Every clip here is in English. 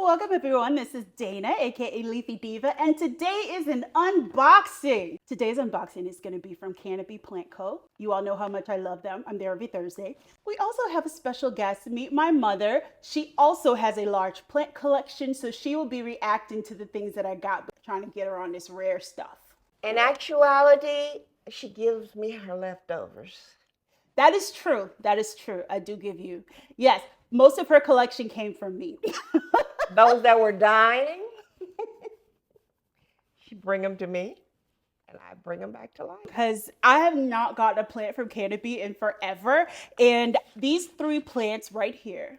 welcome everyone. This is Dana, aka Leafy Diva, and today is an unboxing. Today's unboxing is going to be from Canopy Plant Co. You all know how much I love them. I'm there every Thursday. We also have a special guest, meet my mother. She also has a large plant collection, so she will be reacting to the things that I got, trying to get her on this rare stuff. In actuality, she gives me her leftovers. That is true. That is true. I do give you. Yes, most of her collection came from me. Those that were dying, she bring them to me, and I bring them back to life. Because I have not gotten a plant from Canopy in forever. And these three plants right here,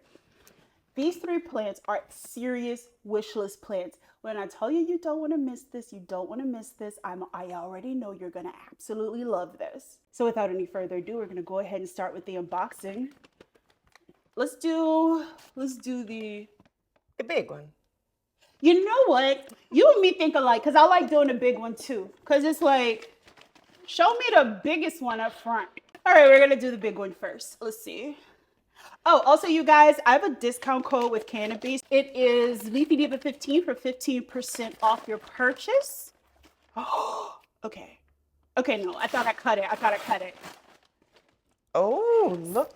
these three plants are serious wish list plants. When I tell you you don't want to miss this, you don't want to miss this, I already know you're going to absolutely love this. So without any further ado, we're going to go ahead and start with the unboxing. Let's do the big one. You know what? You and me think alike, because I like doing the big one too. Because it's like, show me the biggest one up front. All right, we're going to do the big one first. Let's see. Oh, also, you guys, I have a discount code with Canopy. It is LeafyDiva15 for 15% off your purchase. Oh, okay. Okay, no, I thought I cut it. Oh, look.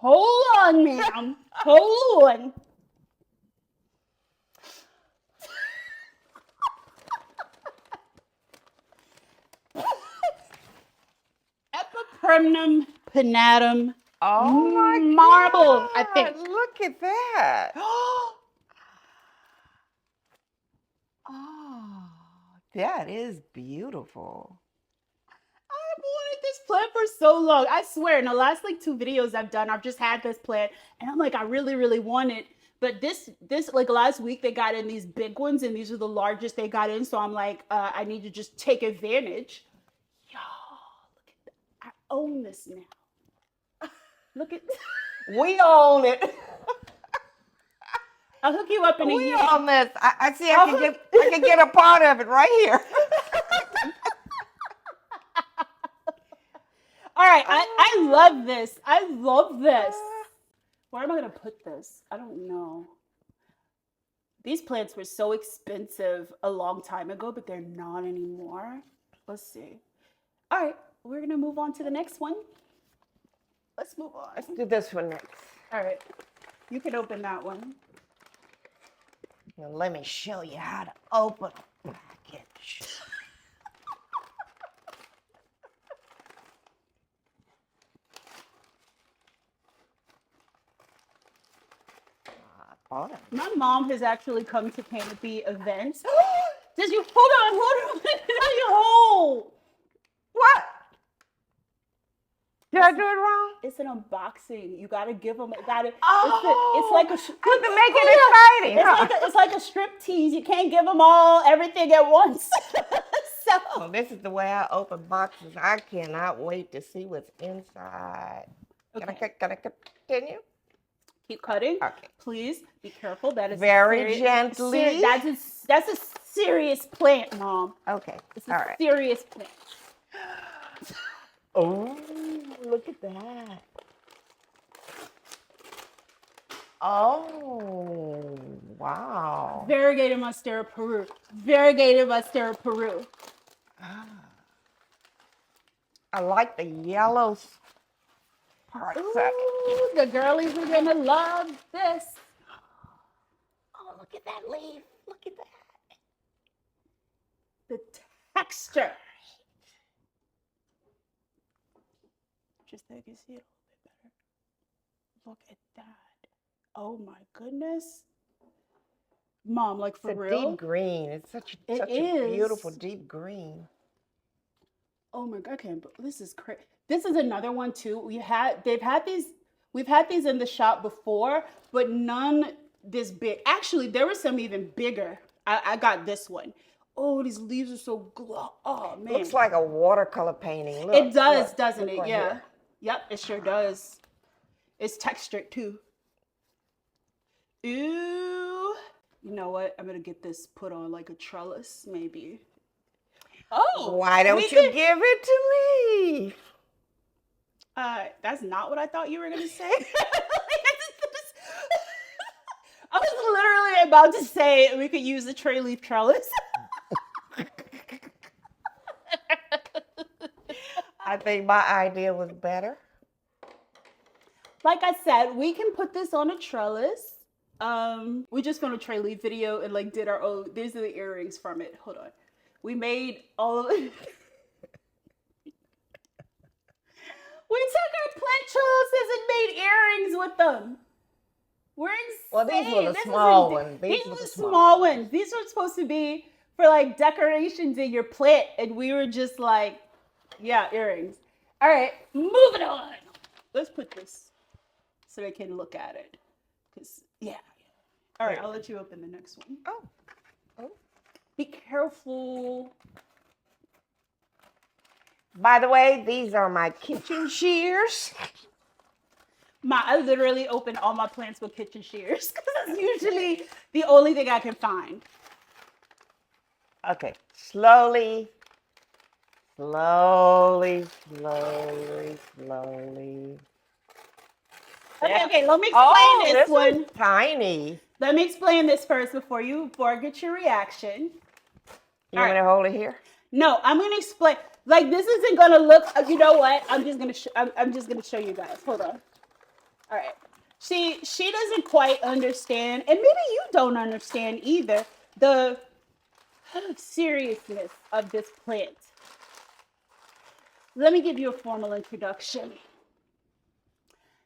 Hold on, ma'am. Hold on. Epiprenum pinnatum. Oh my marble, God. I think. Look at that. Oh, that is beautiful. I've wanted this plant for so long. I swear, in the last like 2 videos I've done, I've just had this plant, and I'm like, I really, really want it. But this like last week they got in these big ones, and these are the largest they got in. So I'm like, I need to just take advantage. Y'all, look at that. I own this now. Look at. We own it. I'll hook you up in a year. We own this. I see. I can get a part of it right here. All right, I love this. I love this. Where am I going to put this? I don't know. These plants were so expensive a long time ago, but they're not anymore. Let's see. All right, we're going to move on to the next one. Let's move on. Let's do this one next. All right, you can open that one. Now let me show you how to open a package. My mom has actually come to Canopy events. Did you hold on? Now you hold. What? Did I do it wrong? It's an unboxing. You gotta give them. It's like a. To make it exciting. It's like a strip tease. You can't give them all everything at once. So. Well, this is the way I open boxes. I cannot wait to see what's inside. Okay. Can I continue? Keep cutting. Okay. Please be careful. That is very gently. That's a serious plant, Mom. Okay. It's a serious plant. Oh, look at that. Oh, wow. Variegated Monstera Peru. Variegated Monstera Peru. I like the yellow parts. Ooh, the girlies are gonna love this. Oh, look at that leaf. Look at that. The texture. Just so you can see it a little bit better. Look at that. Oh my goodness. Mom, like for real? It's a deep green. It's such a beautiful deep green. Oh my God, okay, but this is crazy. This is another one too. We've had these in the shop before, but none this big. Actually, there were some even bigger. I got this one. Oh, these leaves are so glow. Oh man. Looks like a watercolor painting. Look, it does, look, doesn't it? right Yeah. Here. Yep, it sure does. It's textured too. Ooh. You know what? I'm gonna get this put on like a trellis, maybe. Oh, why don't you give it to me? That's not what I thought you were gonna say. I was literally about to say we could use the tray leaf trellis. I think my idea was better. Like I said, we can put this on a trellis. We just filmed a tray leaf video and like did our own. These are the earrings from it. Hold on. We made all of it. We took our plant trellises and made earrings with them. We're insane. Well, these were the small ones. These were the small ones. These were supposed to be for like decorations in your plant, and we were just like, yeah, earrings. All right, moving on. Let's put this so they can look at it. Cause yeah. All right, I'll let you open the next one. Oh. Be careful. By the way, these are my kitchen shears. I literally open all my plants with kitchen shears because that's usually the only thing I can find. Okay, slowly. Okay, let me explain this one. Is tiny. Let me explain this first before I get your reaction. You want me to hold it here? No, I'm gonna explain. Like this isn't gonna look. You know what? I'm just gonna show you guys. Hold on. All right. She doesn't quite understand, and maybe you don't understand either the seriousness of this plant. Let me give you a formal introduction.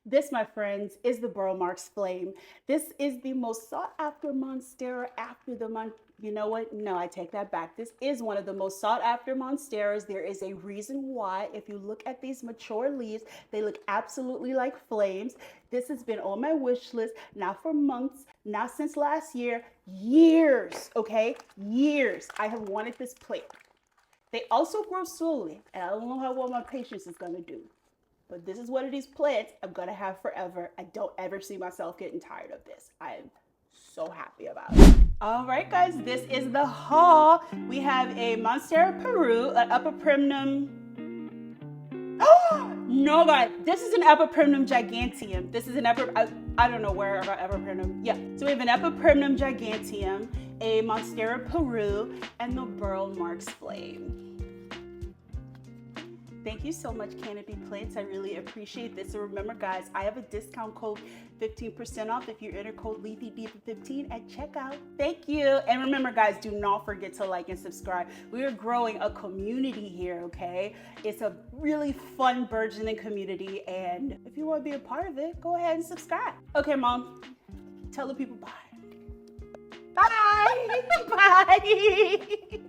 This, my friends, is the Burl Marks Flame. This is the most sought after monstera after the you know what? No, I take that back. This is one of the most sought after monsteras. There is a reason why. If you look at these mature leaves, they look absolutely like flames. This has been on my wish list now for months, not since last year, years, okay? Years. I have wanted this plant. They also grow slowly, and I don't know how well my patience is gonna do. But this is one of these plants I'm gonna have forever. I don't ever see myself getting tired of this. I am so happy about it. All right, guys, this is the haul. We have a Monstera Peru, an Epiprimnum. Oh no, guys, this is an Epiprimnum giganteum. This is an I don't know where I got Epiprimnum. Yeah, so we have an Epiprimnum giganteum, a Monstera Peru, and the Burl Marks Flame. Thank you so much, Canopy Plants. I really appreciate this. So remember, guys, I have a discount code 15% off if you enter code LeafyDiva15 at checkout. Thank you. And remember, guys, do not forget to like and subscribe. We are growing a community here, okay? It's a really fun, burgeoning community. And if you want to be a part of it, go ahead and subscribe. Okay, Mom, tell the people bye. Bye. Bye.